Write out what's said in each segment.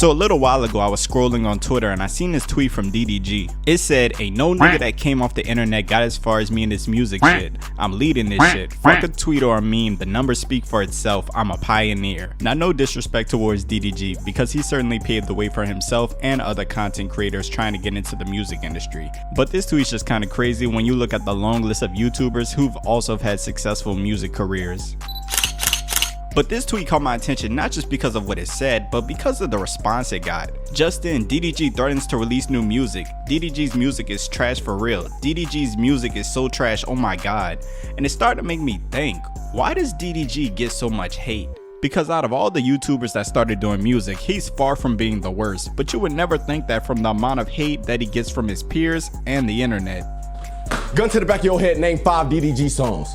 So a little while ago I was scrolling on Twitter and I seen this tweet from DDG. It said, "Ain't no nigga that came off the internet got as far as me in this music shit. I'm leading this shit. Fuck a tweet or a meme, the numbers speak for itself. I'm a pioneer." Now no disrespect towards DDG, because he certainly paved the way for himself and other content creators trying to get into the music industry. But this tweet's just kinda crazy when you look at the long list of YouTubers who've also had successful music careers. But this tweet caught my attention not just because of what it said, but because of the response it got. Just then, DDG threatens to release new music. DDG's music is trash for real. DDG's music is so trash, oh my god. And it started to make me think, why does DDG get so much hate? Because out of all the YouTubers that started doing music, he's far from being the worst. But you would never think that from the amount of hate that he gets from his peers and the internet. Gun to the back of your head, name 5 DDG songs.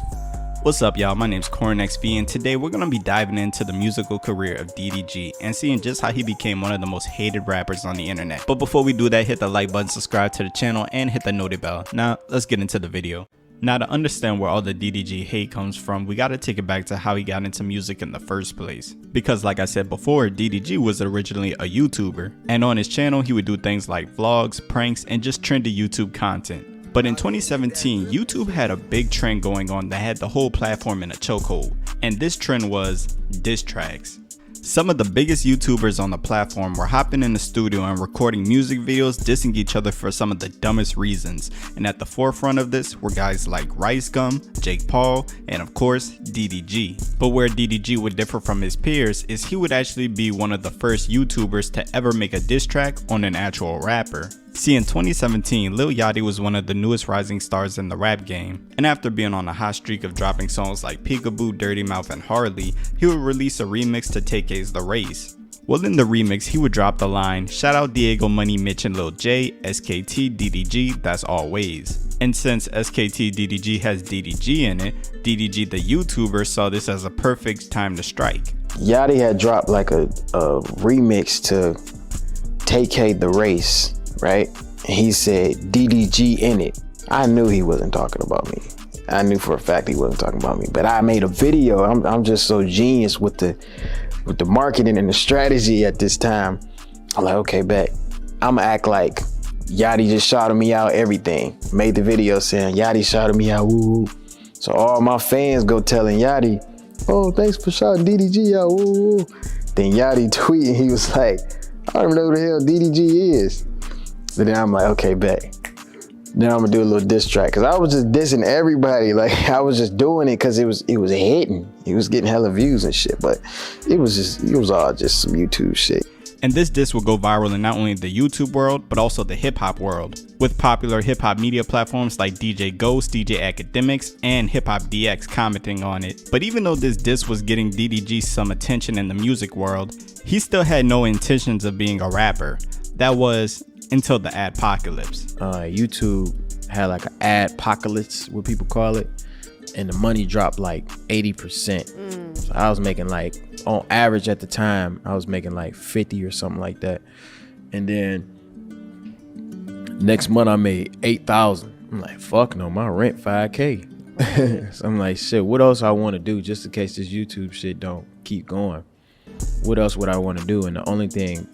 What's up, y'all? My name's CornXV, and today we're gonna be diving into the musical career of DDG and seeing just how he became one of the most hated rappers on the internet. But before we do that, hit the like button, subscribe to the channel, and hit the notify bell. Now, let's get into the video. Now, to understand where all the DDG hate comes from, we gotta take it back to how he got into music in the first place. Because like I said before, DDG was originally a YouTuber, and on his channel he would do things like vlogs, pranks, and just trendy YouTube content. But in 2017, YouTube had a big trend going on that had the whole platform in a chokehold, and this trend was diss tracks. Some of the biggest YouTubers on the platform were hopping in the studio and recording music videos dissing each other for some of the dumbest reasons, and at the forefront of this were guys like Rice Gum, Jake Paul, and of course DDG. But where DDG would differ from his peers is he would actually be one of the first YouTubers to ever make a diss track on an actual rapper. See, in 2017, lejJA was one of the newest rising stars in the rap game, and after being on a hot streak of dropping songs like Peekaboo, Dirty Mouth, and Harley, he would release a remix to TakeA's The Race. Well, in the remix, he would drop the line, "Shout out Diego, Money, Mitch, and lejJA, SKT, DDG, that's always." And since SKT DDG has DDG in it, DDG the YouTuber saw this as a perfect time to strike. Yachty had dropped like a remix to TakeA The Race, right? And he said DDG in it. I knew he wasn't talking about me. I knew for a fact he wasn't talking about me, but I made a video. I'm just so genius with the marketing and the strategy at this time. I'm like, okay, bet. I'ma act like Yachty just shouted me out everything. Made the video saying Yachty shouted me out, woo woo. So all my fans go telling Yachty, "Oh, thanks for shouting DDG out, woo woo." Then Yachty tweeting, he was like, "I don't even know who the hell DDG is." So then I'm like, okay, bet. Then I'm gonna do a little diss track, cause I was just dissing everybody. Like I was just doing it cause it was hitting. He was getting hella views and shit, but it was all just some YouTube shit. And this diss will go viral in not only the YouTube world, but also the hip hop world, with popular hip hop media platforms like DJ Ghost, DJ Academics, and Hip Hop DX commenting on it. But even though this diss was getting DDG some attention in the music world, he still had no intentions of being a rapper. That was until the adpocalypse. YouTube had like an adpocalypse, what people call it, and the money dropped like 80%. So I was making like, on average at the time, I was making like 50 or something like that. And then next month I made 8,000. I'm like, fuck no, my rent 5K. So I'm like, shit, what else I want to do just in case this YouTube shit don't keep going? What else would I want to do? And the only thing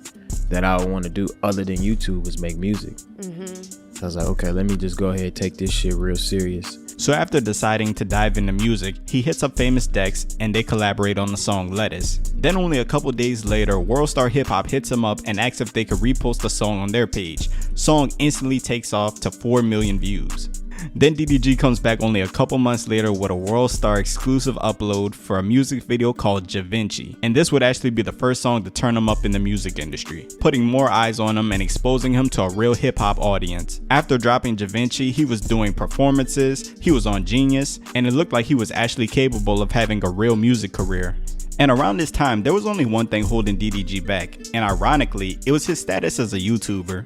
that I want to do other than YouTube was make music. So I was like, okay, let me just go ahead and take this shit real serious. So after deciding to dive into music, he hits up Famous Dex and they collaborate on the song Lettuce. Then only a couple days later, Worldstar Hip Hop hits him up and asks if they could repost the song on their page. Song instantly takes off to 4 million views. Then DDG comes back only a couple months later with a Worldstar exclusive upload for a music video called Ja Vinci, and this would actually be the first song to turn him up in the music industry, putting more eyes on him and exposing him to a real hip hop audience. After dropping Ja Vinci, he was doing performances, he was on Genius, and it looked like he was actually capable of having a real music career. And around this time, there was only one thing holding DDG back, and ironically, it was his status as a YouTuber.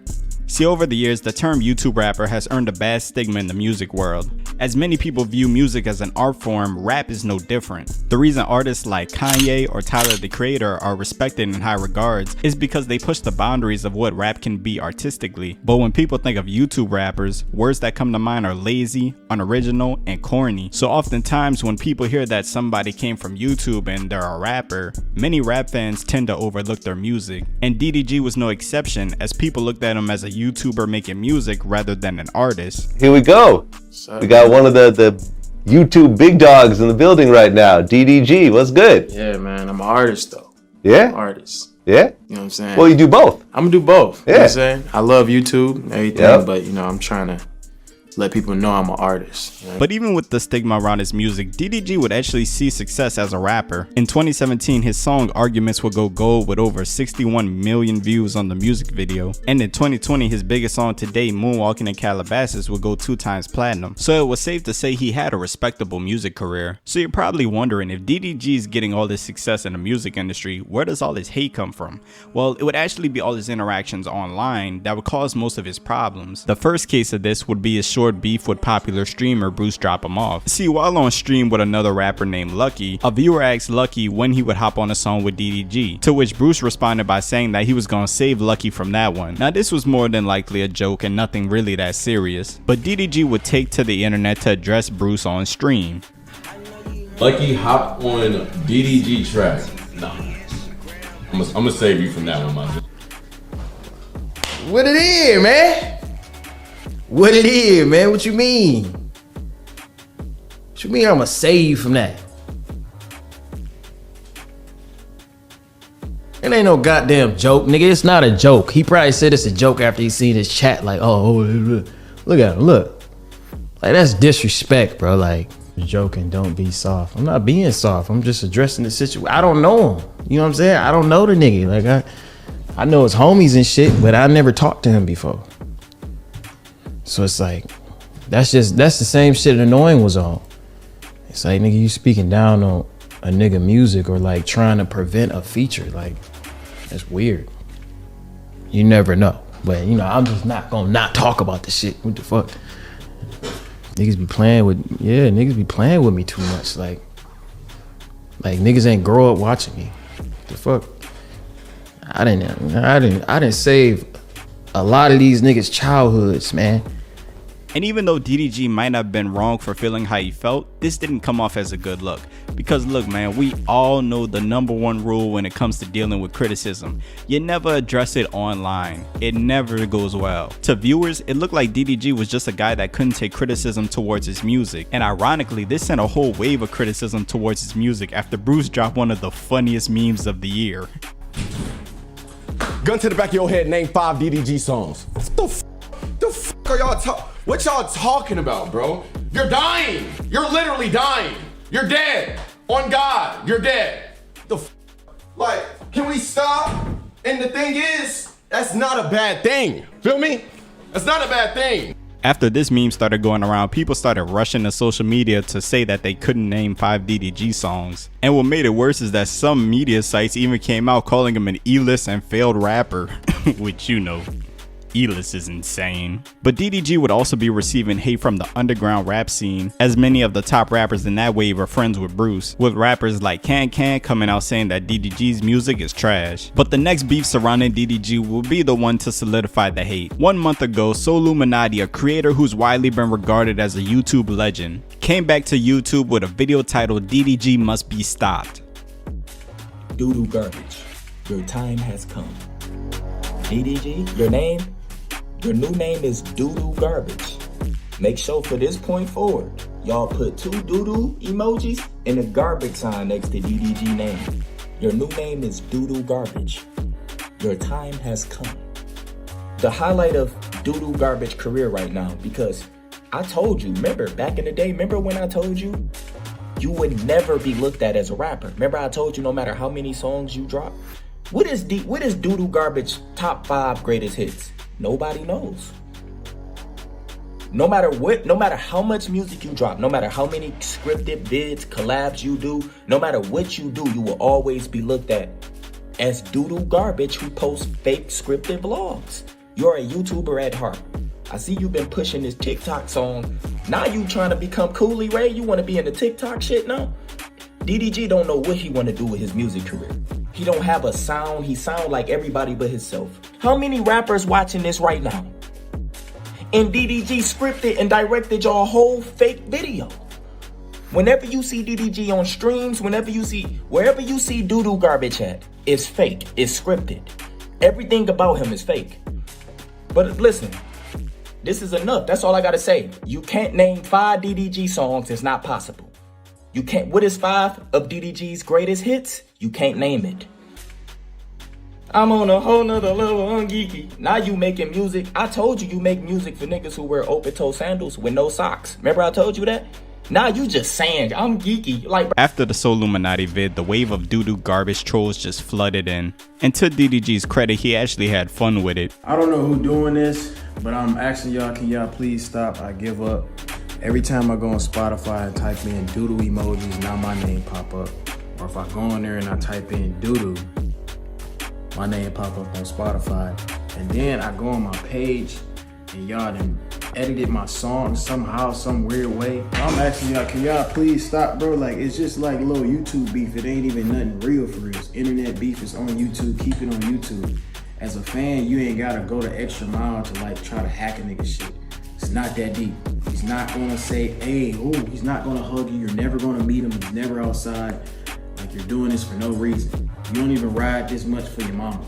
See, over the years, the term YouTube rapper has earned a bad stigma in the music world. As many people view music as an art form, rap is no different. The reason artists like Kanye or Tyler the Creator are respected in high regards is because they push the boundaries of what rap can be artistically. But when people think of YouTube rappers, words that come to mind are lazy, unoriginal, and corny. So oftentimes when people hear that somebody came from YouTube and they're a rapper, many rap fans tend to overlook their music. And DDG was no exception, as people looked at him as a YouTuber making music rather than an artist. Here we go. We got one of the YouTube big dogs in the building right now. DDG, what's good? Yeah, man, I'm an artist though. Yeah? Artist. Yeah? You know what I'm saying? Well, you do both. I'm gonna do both. You know Yeah. what I'm saying? I love YouTube and everything, Yep. but you know, I'm trying to let people know I'm an artist. You know? But even with the stigma around his music, DDG would actually see success as a rapper. In 2017, his song Arguments would go gold with over 61 million views on the music video. And in 2020, his biggest song to date, Moonwalking in Calabasas, would go 2 times platinum. So it was safe to say he had a respectable music career. So you're probably wondering, if DDG is getting all this success in the music industry, where does all this hate come from? Well, it would actually be all his interactions online that would cause most of his problems. The first case of this would be his short beef with popular streamer Bruce Drop Him Off. See, while on stream with another rapper named Lucky, a viewer asked Lucky when he would hop on a song with DDG, to which Bruce responded by saying that he was gonna save Lucky from that one. Now this was more than likely a joke and nothing really that serious, but DDG would take to the internet to address Bruce on stream. Lucky, hop on DDG track. Nah, I'm gonna save you from that one, man. What it is, man? What it is, man? What you mean? What you mean I'ma save you from that? It ain't no goddamn joke, nigga. It's not a joke. He probably said it's a joke after he seen his chat. Like, oh, look at him, look. Like, that's disrespect, bro. Like, joking, don't be soft. I'm not being soft. I'm just addressing the situation. I don't know him. You know what I'm saying? I don't know the nigga. Like, I know his homies and shit, but I never talked to him before. So it's like, that's the same shit Annoying was on. It's like, nigga, you speaking down on a nigga music or like trying to prevent a feature. Like, that's weird. You never know. But you know, I'm just not gonna not talk about the shit. What the fuck? Niggas be playing with, yeah, niggas be playing with me too much. Like niggas ain't grow up watching me. What the fuck? I didn't save a lot of these niggas' childhoods, man. And even though DDG might have been wrong for feeling how he felt, this didn't come off as a good look. Because look, man, we all know the #1 rule when it comes to dealing with criticism. You never address it online. It never goes well. To viewers, it looked like DDG was just a guy that couldn't take criticism towards his music. And ironically, this sent a whole wave of criticism towards his music after Bruce dropped one of the funniest memes of the year. Gun to the back of your head, name 5 DDG songs. What the f are y'all what y'all talking about, bro? You're dying. You're literally dying. You're dead. On God, you're dead. The f like, can we stop? And the thing is, that's not a bad thing. Feel me? That's not a bad thing. After this meme started going around, people started rushing to social media to say that they couldn't name 5 DDG songs. And what made it worse is that some media sites even came out calling him an E-list and failed rapper, which, you know, E-list is insane. But DDG would also be receiving hate from the underground rap scene, as many of the top rappers in that wave are friends with Bruce, with rappers like Can coming out saying that DDG's music is trash. But the next beef surrounding DDG will be the one to solidify the hate. 1 month ago, Soluminati, a creator who's widely been regarded as a YouTube legend, came back to YouTube with a video titled DDG Must Be Stopped. Doodoo garbage, your time has come. DDG, your new name is Doodoo Garbage. Make sure for this point forward, y'all put 2 doodoo emojis and a garbage sign next to DDG name. Your new name is Doodoo Garbage. Your time has come. The highlight of Doodoo Garbage career right now, because I told you, remember back in the day, remember when I told you, you would never be looked at as a rapper. Remember I told you no matter how many songs you drop? What is Doodoo Garbage top 5 greatest hits? Nobody knows. No matter what, no matter how much music you drop, no matter how many scripted vids, collabs you do, no matter what you do, you will always be looked at as Doodoo Garbage who posts fake scripted vlogs. You're a YouTuber at heart. I see you've been pushing this TikTok song, Now you trying to become Cooley Ray? You want to be in the TikTok shit now? DDG don't know what he want to do with his music career. He don't have a sound. He sound like everybody but himself. How many rappers watching this right now? And DDG scripted and directed your whole fake video. Whenever you see DDG on streams, wherever you see doo-doo garbage at, it's fake, it's scripted. Everything about him is fake. But listen, this is enough. That's all I gotta say. You can't name 5 DDG songs. It's not possible. You can't. What is 5 of DDG's greatest hits? You can't name it. I'm on a whole nother level, I'm geeky. Now you making music. I told you make music for niggas who wear open-toe sandals with no socks. Remember I told you that? Now you just saying I'm geeky. Like, after the Soul Illuminati vid, the wave of doo-doo garbage trolls just flooded in. And to DDG's credit, he actually had fun with it. I don't know who doing this, but I'm asking y'all, can y'all please stop? I give up. Every time I go on Spotify and type in doodoo emojis, now my name pop up. Or if I go on there and I type in doodoo, my name pop up on Spotify. And then I go on my page and y'all done edited my song somehow, some weird way. I'm asking y'all, can y'all please stop, bro? Like, it's just like little YouTube beef. It ain't even nothing real for real. It's internet beef. It's on YouTube. Keep it on YouTube. As a fan, you ain't gotta go the extra mile to like try to hack a nigga shit. It's not that deep. He's not gonna say, hey, ooh, he's not gonna hug you. You're never gonna meet him. He's never outside. Like, you're doing this for no reason. You don't even ride this much for your mama.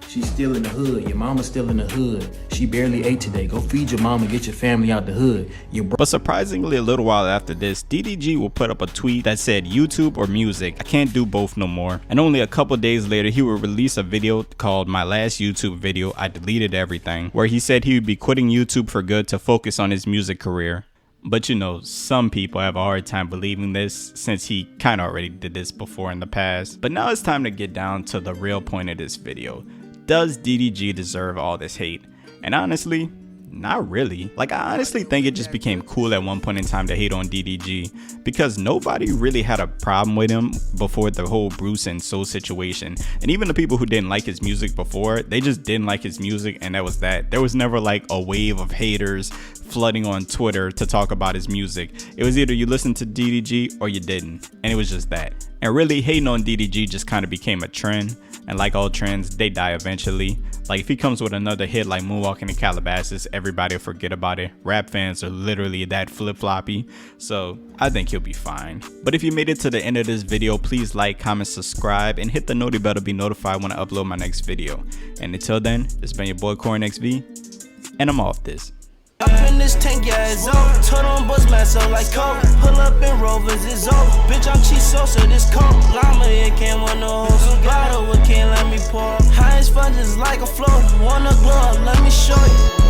She's still in the hood. Your mama's still in the hood. She barely ate today. Go feed your mama, get your family out the hood. But surprisingly, a little while after this, DDG will put up a tweet that said, YouTube or music, I can't do both no more. And only a couple days later, he would release a video called My Last YouTube Video, I Deleted Everything, where he said he would be quitting YouTube for good to focus on his music career. But you know, some people have a hard time believing this since he kind of already did this before in the past. But now it's time to get down to the real point of this video. Does DDG deserve all this hate? And honestly, not really. Like, I honestly think it just became cool at one point in time to hate on DDG because nobody really had a problem with him before the whole Bruce and Soul situation. And even the people who didn't like his music before, they just didn't like his music, and that was that. There was never like a wave of haters flooding on Twitter to talk about his music. It was either you listened to DDG or you didn't, and it was just that. And really, hating on DDG just kind of became a trend. And like all trends, they die eventually. Like, if he comes with another hit like Moonwalking in Calabasas, everybody will forget about it. Rap fans are literally that flip-floppy, so I think he'll be fine. But if you made it to the end of this video, please like, comment, subscribe, and hit the noti bell to be notified when I upload my next video. And until then, it's been your boy CornXV, and I'm off this. Up in this tank, yeah, it's over. Turn on buzz mask up like coke. Pull up in Rovers, it's over. Bitch, I'm cheese sauce, so this coke. Llama, it can't want no host. Bottle, it can't let me pour. High as fun, just like a float. Wanna glow up, let me show you.